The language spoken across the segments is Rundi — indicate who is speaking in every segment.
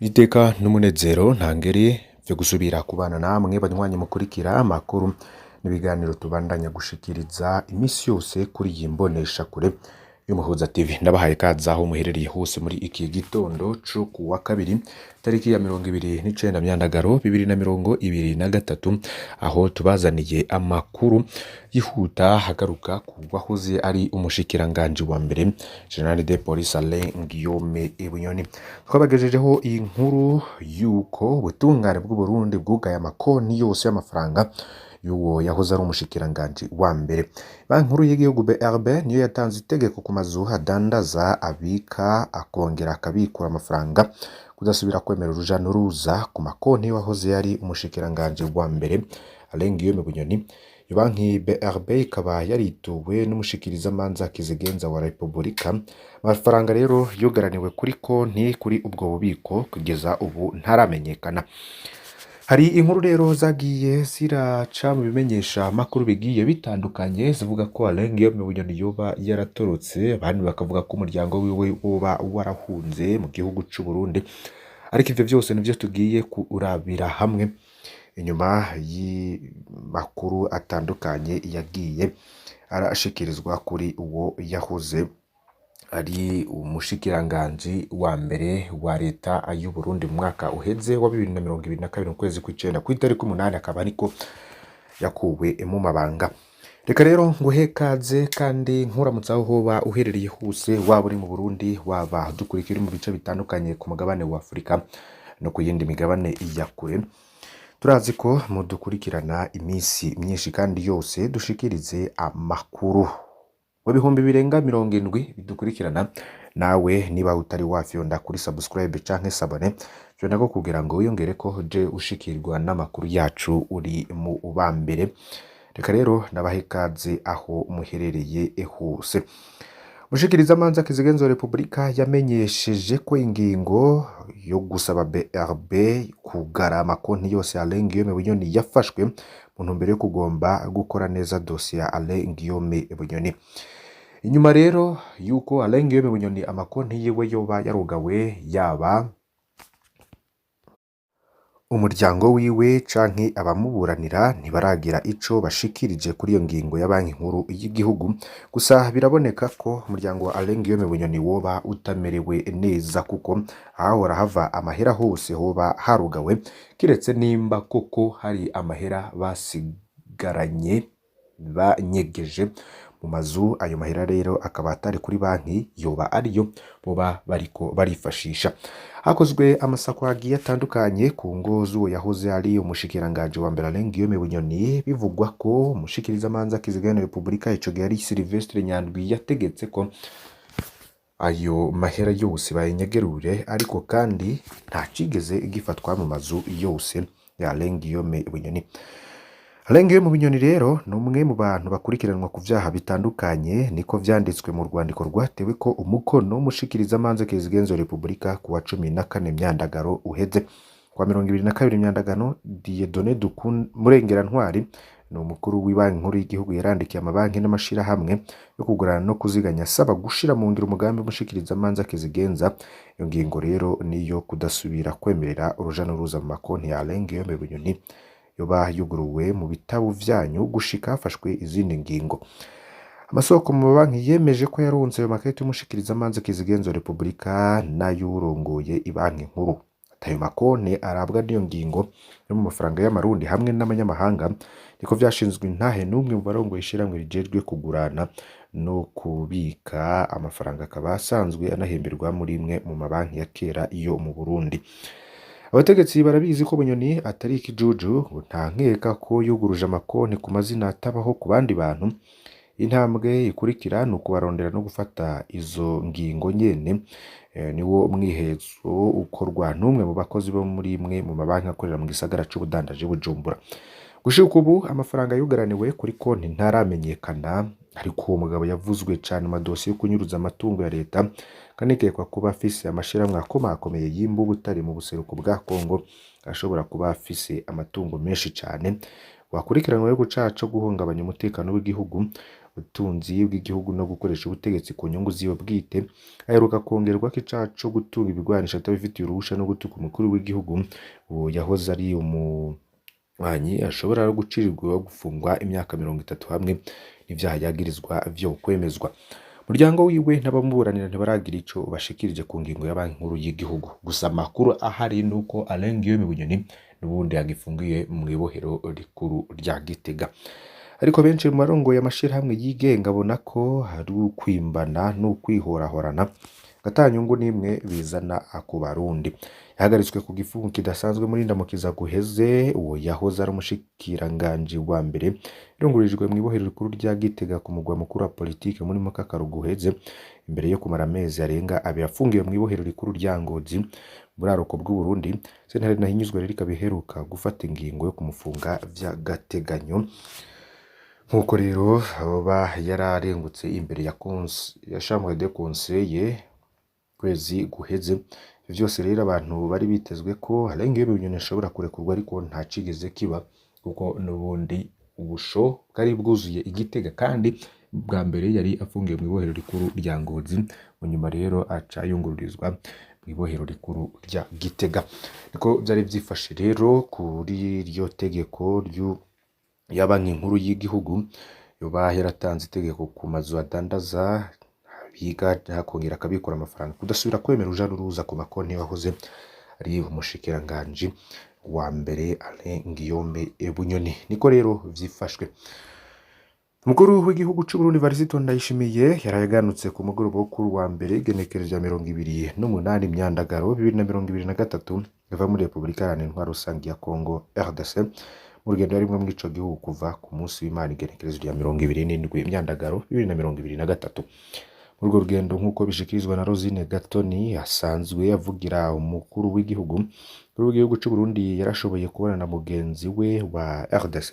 Speaker 1: Niteka n'umunezero ntangere vyo gusubira kubana namwe banywanyi mukurikira amakuru n'ibiganiro tubandanya gushikiriza imisi yose kuri iyi mboneshakure y'Umuhuza TV. Ndabahaye ikaze aho muherereye hose muri iki gitondo co ku wa kabiri tariki ya 29 Myandagaro 2023, aho tubazaniye amakuru yihuta hagaruka ku wahoze ari umushikiranganje wa mbere General de Police Alain Guillaume Bunyoni. Twabagejejeho iyi nkuru yuko ubutungane bw'u Burundi bwugaye amakonti yose y'amafaranga y'uwo yahoze ari umushikiranganje wa mbere. Banki nkuru y'igihugu BRB niyo yatanze itegeko ku mazu adandaza, abika, akongera akabikura amafaranga kudasubira kwemera uruja n'uruza ku makonti y'uwahoze yari umushikiranganje wa mbere Alain Guillaume Bunyoni. Iyo banki BRB ikaba yarituwe n'umushikirizamanza kizigenza wa Repubulika. Amafaranga rero yugaraniwe kuri konti kuri ubwo bubiko kugeza ubu ntaramenyekana. Hari inkuru rero zagiye ziraca mu bimenyesha makuru bigiye bitandukanye zivuga ko Alain Guillaume Bunyoni yoba yaratorotse, abandi bakavuga ko umuryango wiwe woba warahunze mu gihugu c'u Burundi. Ariko ivyo vyose nivyo tugiye kurabira hamwe inyuma y'amakuru atandukanye yagiye arashikirizwa kuri uwo yahoze ari umushikiranganje wa mbere wa leta y'u Burundi mu mwaka uheze wa 2022 ukwezi kw'icenda ku itariki 8 akaba ariko yakuwe mu mabanga. Reka rero nguhe kaze kandi nkuramutsa aho hoba uherereye hose, waba uri mu Burundi waba dukurikira mu bice bitandukanye ku mugabane wa Afrika no ku yindi migabane ya kure. Turazi ko mudukurikirana imisi myinshi kandi yose dushikirize amakuru mu bihumbi birenga 70 bidukurikirana. Nawe niba utari wafyonda kuri subscribe canke sabone vyona ko kugira ngo wiyongere ko je ushikirwa n'amakuru yacu uri mu ubambere. Reka rero nabahe kaze aho muherereye hose. Umushikirizamanza kizigenza wa Repubulika yamenyesheje ko ingingo yo gusaba BRB kugara amakonti yose ya Alain Guillaume Bunyoni yafashwe mu ntumbero yo kugomba gukora neza dosiye ya Alain Guillaume Bunyoni. Inyuma rero yuko Alain Guillaume Bunyoni amakonti yiwe yoba yarugawe, yaba umuryango wiwe canke abamuburanira ntibaragira ico bashikirije kuri iyo ngingo ya banki nkuru y'igihugu. Gusa biraboneka ko umuryango wa Alain Guillaume Bunyoni woba utamerewe neza, kuko ahahora hava amahera hose hoba harugawe, kiretse nimba koko hari amahera basigaranye banyegeje mu mazu. Ayo mahera rero akaba atari kuri banki, yoba ariyo boba bariko barifashisha. Hakozwe amasako agiye atandukanye ku ngo z'uwo yahoze ari umushikiranganje wa mbere Alain Guillaume Bunyoni, bivugwa ko umushikirizamanza kizigenza Repubulika ico gihe ari Sylvestre Nyandwi yategetse ko ayo mahera yose bayinyegerure, ariko kandi nta cigeze gifatwa mu mazu yose ya Alain Guillaume Bunyoni. Alain Guillaume Bunyoni rero numwe mu bantu bakurikiranwa ku vyaha bitandukanye, niko vyanditswe mu rwandiko rwatewe ko umukono umushikirizamanza kizigenza Repubulika ku wa 14 Myandagaro uheze. Kwa 22 Myandagano, Dieudonné Murengera Ntwari no mukuru w'ibanki nkuru y'igihugu yarandikiye amabanki n'amashira hamwe yo kugurana no kuziganya asaba gushira mu ngiro umugambi umushikirizamanza kizigenza. Iyo ngingo rero niyo kudasubira kwemerera uruja n'uruza mu makonti ya Alain Guillaume Bunyoni yoba yuguruwe mu bitabo vyanyu gushika hafashwe izindi ngingo. Amasoko mu banki yemeje ko yaronse ayo makete y'umushikirizamanza kizigenza Repubulika n'ayurongoye ibanki nkuru. Atayo makonti arabwa n'iyo ngingo yo mu mafaranga y'amarundi hamwe n'amanyamahanga, niko vyashinzwe intahe n'umwe mu barongoye ishiramwe rijejwe kugurana no kubika amafaranga, akaba asanzwe anahemberwa muri imwe mu mabanki ya kera iyo mu Burundi. Abategetsi barabizi ko Bunyoni atari ikijuju, nta nkeka ko yuguruje amakonti ku mazina atabaho ku bandi bantu. Intambwe ikurikira ni ukubarondera no gufata izo ngingo nyene. Niwo mwihezo ukorwa n'umwe mu bakozi bo muri imwe mu mabanki akorera mu gisagara c'ubudandaji Bujumbura. Gushika ubu amafaranga yugaraniwe kuri konti ntaramenyekana, ariko uwo mugabo yavuzwe cane mu madosiye yo kunyuruza amatungo ya leta, kanekekwa kuba afise amashiramwe akomakomeye yimba ubutare mu buseruko bwa Kongo, ashobora kuba afise amatungo menshi cane. Wakurikiranwe yo gucaca guhungabanya umutekano w'igihugu, ubutunzi bw'igihugu no gukoresha ubutegetsi ku nyungu ziwe bwite, aheruka kongerwa ko icaha co gutunga ibigwanisho atabifitiye uruhusha no gutuka umukuru w'igihugu uwo yahoze ari umunywanyi ashobora no gucirirwa gufungwa imyaka 30 hamwe n'ivyaha yagirizwa vyo kwemezwa. Umuryango wiwe n'abamuburanira ntibaragira ico bashikirije ku ngingo ya banki nkuru y'igihugu, gusa amakuru ahari nuko Alain Guillaume Bunyoni n'ubundi yagifungiye mu ibohero rikuru rya Gitega. Ariko benshi mu barongoye amashirahamwe yigenga abona ko hari ukwimbana n'ukwihorahorana gatanyungu nimwe bizana ku Barundi. Yahagaritswe ku gifungo kidasanzwe muri ndamukiza guheze, uwo yahoze ari umushikiranganji wa mbere irungurijwe mu ibohero rikuru rya Gitega ku mugwa mukuru wa politike muri Mukakaru guheze, imbere yo kumara amezi arenga abiri afungiwe mu ibohero rikuru rya Ngozi buraruko bw'u Burundi. Sentare nahinyuzwa rero ikabiheruka gufata ingingo yo kumufunga vy'agateganyo. Nkuko rero aba yararengutse imbere ya chambre de conseil kwezi guheze. Vyose rero abantu bari bitezwe ko Alain Guillaume Bunyoni ashobora kurekurwa, ariko nta cigeze kiba kuko n'ubundi ubusho bwari bwuzuye Igitega, kandi bwa mbere yari afungiye mu ibohero rikuru rya Ngozi, mu nyuma rero aca yungururizwa mu ibohero rikuru rya Gitega. Niko vyari vyifashe rero kuri iryo tegeko ya banki nkuru y'igihugu yoba yaratanze itegeko ku mazu adandaza biga hakongera akabikora amafaranga kudasubira kwemera uja n'uruza ku makonti yahoze ari umushikiranganji wa mbere Alain Guillaume Bunyoni. Niko rero vyifashwe. Umukuru w'igihugu c'u Burundi Varisito Ndayishimiye yarayaganutse ku mugoroba wo kuri wa mbere igenekerezo rya 28 Myandagaro 2023 yava muri Republika Iharanira Intwaro Rusangi ya Congo RDC mu rugendo yarimwe mu ico gihugu kuva ku munsi w'Imana igenekerezo rya 27 Myandagaro 2023. Muri urwo rugendo nk'uko bishikirizwa na Rosine Gatoni asanzwe yavugira umukuru w'igihugu c'u Burundi, yarashoboye kubona na mugenzi we wa RDC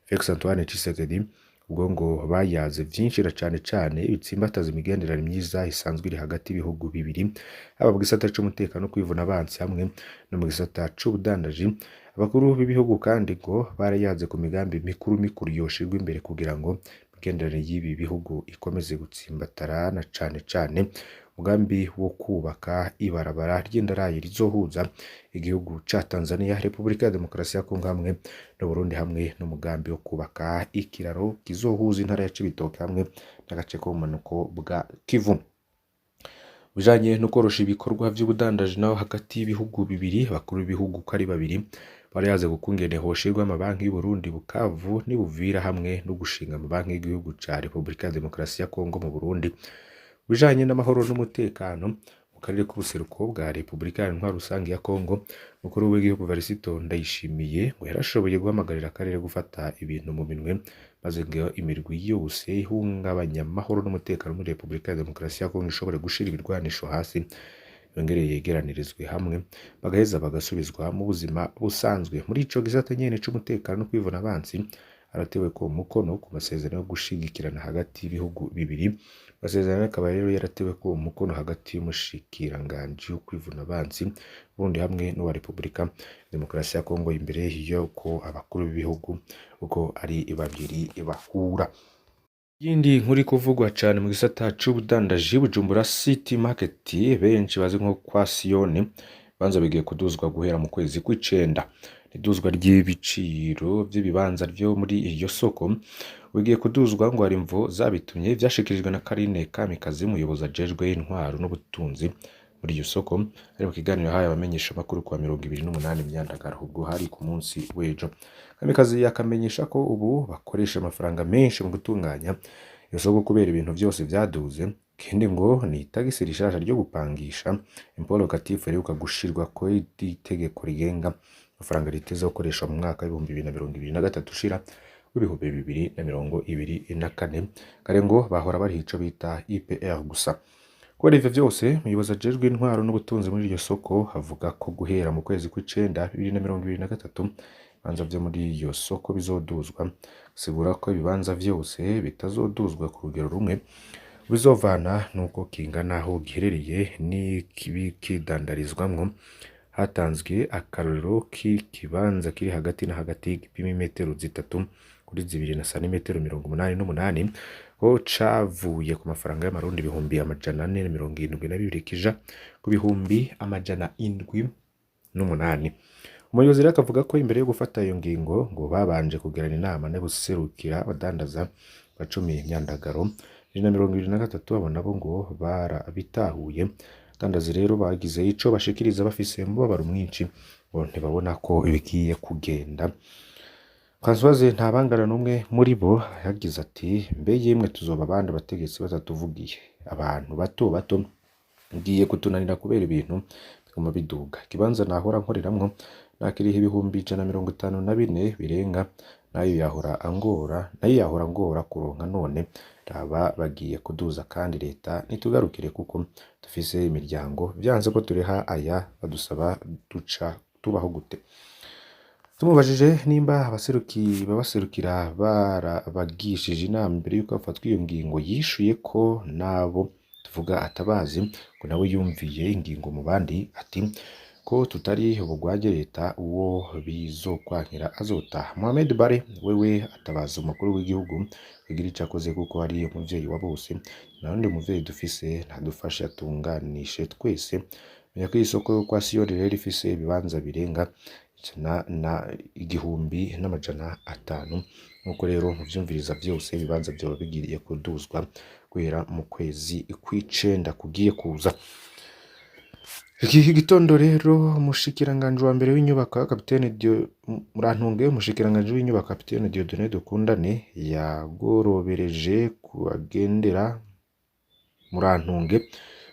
Speaker 1: Felix Antoine Tshisekedi, ubwo ngo bayaze vyinshi cane ibitsimbataza imigenderanire myiza isanzwe iri hagati y'ibihugu bibiri, haba mu gisata c'umutekano kwivuna abansi hamwe no mu gisata c'ubudandaji. Abakuru b'ibihugu kandi ngo barayaze ku migambi mikuru yoshirwa imbere kugira ngo imigenderanire y'ibi bihugu ikomeze gutsimbatara, na cane umugambi wo kubaka ibarabara ry'indarayi rizohuza igihugu ca Tanzania, Republika ya Demokarasi ya Kongo hamwe no Burundi, hamwe n'umugambi wo kubaka ikiraro kizohuza intara ya Cibitoke hamwe n'agace ko mu manuko bwa Kivu. Bijanye no korosha ibikorwa vy'ubudandaji naho hagati y'ibihugu bibiri, bakuru b'ibihugu ko ari babiri barayaze gukungene hoshirwa amabanki y'u Burundi Bukavu ni Buvira, hamwe no gushinga amabanki y'igihugu ca Republika ya Demokarasi ya Kongo mu Burundi. Bijanye n'amahoro n'umutekano mu karere k'ubuseruko bwa Republika Iharanira Intwaro Rusangi ya Kongo, mukuru w'igihugu Varisito Ndayishimiye ngo yarashoboye guhamagarira akarere gufata ibintu mu minwe, maze ngo imirwi yose ihungabanya amahoro n'umutekano muri Republika ya Demokarasi ya Kongo ishobore gushira ibirwanisho hasi, yongereye yegeranirizwe hamwe bagaheza bagasubizwa mu buzima busanzwe. Muri ico gisata nyene c'umutekano no kwivuna abansi aratewe ko umukono ku masezerano yo gushigikirana hagati y'ibihugu bibiri. Masezerano akaba rero yaratewe ko umukono hagati y'umushikiranganji wo kwivuna abansi Burundi hamwe n'uwa Republika Demokarasi ya Kongo, imbere y'uko abakuru b'ibihugu uko ari babiri bahura. Yindi nkuri kuvugwa cane mu gisata c'ubudandaji, Bujumbura City Market benshi bazi nko kwa Sione banza bigiye kuduzwa guhera mu kwezi kw'icenda. Iduzwa ry'ibiciro vy'ibibanza vyo muri iryo soko bigiye kuduzwa ngo hari imvo zabitumye, vyashikirijwe na Karine Kamikazi, umuyobozi ajejwe intwaro n'ubutunzi muri iryo soko, ari mu kiganiro haye abamenyesha makuru kwa 28 Myandagaro ubwo hari ku munsi w'ejo. Kamikazi yakamenyesha ko ubu bakoresha amafaranga menshi mu gutunganya iyo soko kubera ibintu vyose vyaduze, kindi ngo ni tagisi rishasha ryo gupangisha impolo locatif riheruka gushirwa ko itegeko rigenga amafaranga riteze gukoresha mu mwaka w'ibihumbi 2023 ushira w'ibihumbi 2024, kare ngo bahora bari ico bita IPR gusa. Kubera ivyo vyose, umuyobozi ajejwe intwaro n'ubutunzi muri iryo soko havuga ko guhera mu kwezi kw'icenda 2023 ibibanza vyo muri iyo soko bizoduzwa, sigura ko ibibanza vyose bitazoduzwa ku rugero rumwe, bizovana nuko kingana aho giherereye n'ikidandarizwamwo. Hatanzwe akarorero k'ikibanza kiri hagati na hagati gipima metero 3 kuri 2 na santimetero 88 ho cavuye ku mafaranga y'amarundi ibihumbi amajana 472 kija ku bihumbi amajana 78. Umuyobozi rero akavuga ko imbere yo gufata iyo ngingo ngo babanje kugirana inama n'abaserukira abadandaza ba 10 Myandagaro 2023 abo nabo ngo barabitahuye. Abadandazi rero bagize ico bashikiriza bafise umubabaro mwinshi ngo ntibabona ko ibigiye kugenda. Françoise Ntabangana n'umwe muri bo yagize ati mbe yemwe tuzoba abandi bategetsi batatuvugiye abantu bato bato ngiye kutunanira kubera ibintu biguma biduga. Ikibanza nahora nkoreramwo nakiriho ibihumbi 154 birenga nayo yahora angora kuronka none raba bagiye kuduza kandi leta nitugarukire kuko dufise imiryango byanze ko turiha aya badusaba duca tubaho gute. Tumubajije nimba babaserukira barabagishije inama mbere yuko afatwa iyo ngingo yishuye ko nabo tuvuga atabazi ngo nawe yumviye ingingo mu bandi ati ko tutari ubugwaje leta uwo bizokwankira azota. Mohamed Bare wewe atabaza umukuru w'igihugu kugira ico akoze kuko ari umuvyeyi wa bose narundi muvyeyi dufise ntadufasha tunganishe twese. Menya ko isoko kwa Siyoni rero ifise ibibanza birenga na 1500 nuko rero muvyumviriza byose ibibanza byo bigiriye kuduzwa guhera mu kwezi kw'icenda kugiye kuza. Iki gitondo rero umushikiranganje wa mbere w'inyubako Kapitene Murantunge umushikiranganje w'inyubako Kapitene Dieudonné Dukundane yagorobereje kuagendera Murantunge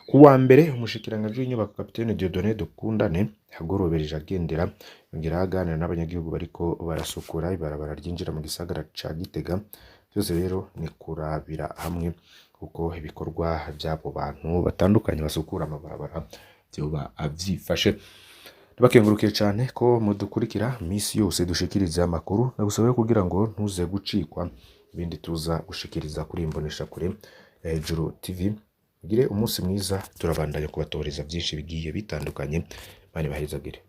Speaker 1: kuwa mbere umushikiranganje w'inyubako Kapitene Dieudonné Dukundane yagorobereje agendera yongera aganira n'abanyagihugu bariko barasukura ibarabara ryinjira mu gisagara ca Gitega. Byose rero ni kurabira hamwe kuko ibikorwa by'abo bantu batandukanye basukura amabarabara byoba avyifashe. Bakengurukiye cyane ko mudukurikira misi yose dushikiriza amakuru nagusabe kugira ngo ntuze gucikwa ibindi tuza gushikiriza kuri imbonesha kure Hejuru TV. Gire umunsi mwiza turabandanya kubatoreza byinshi bigiye bitandukanye. Bane bahezagire.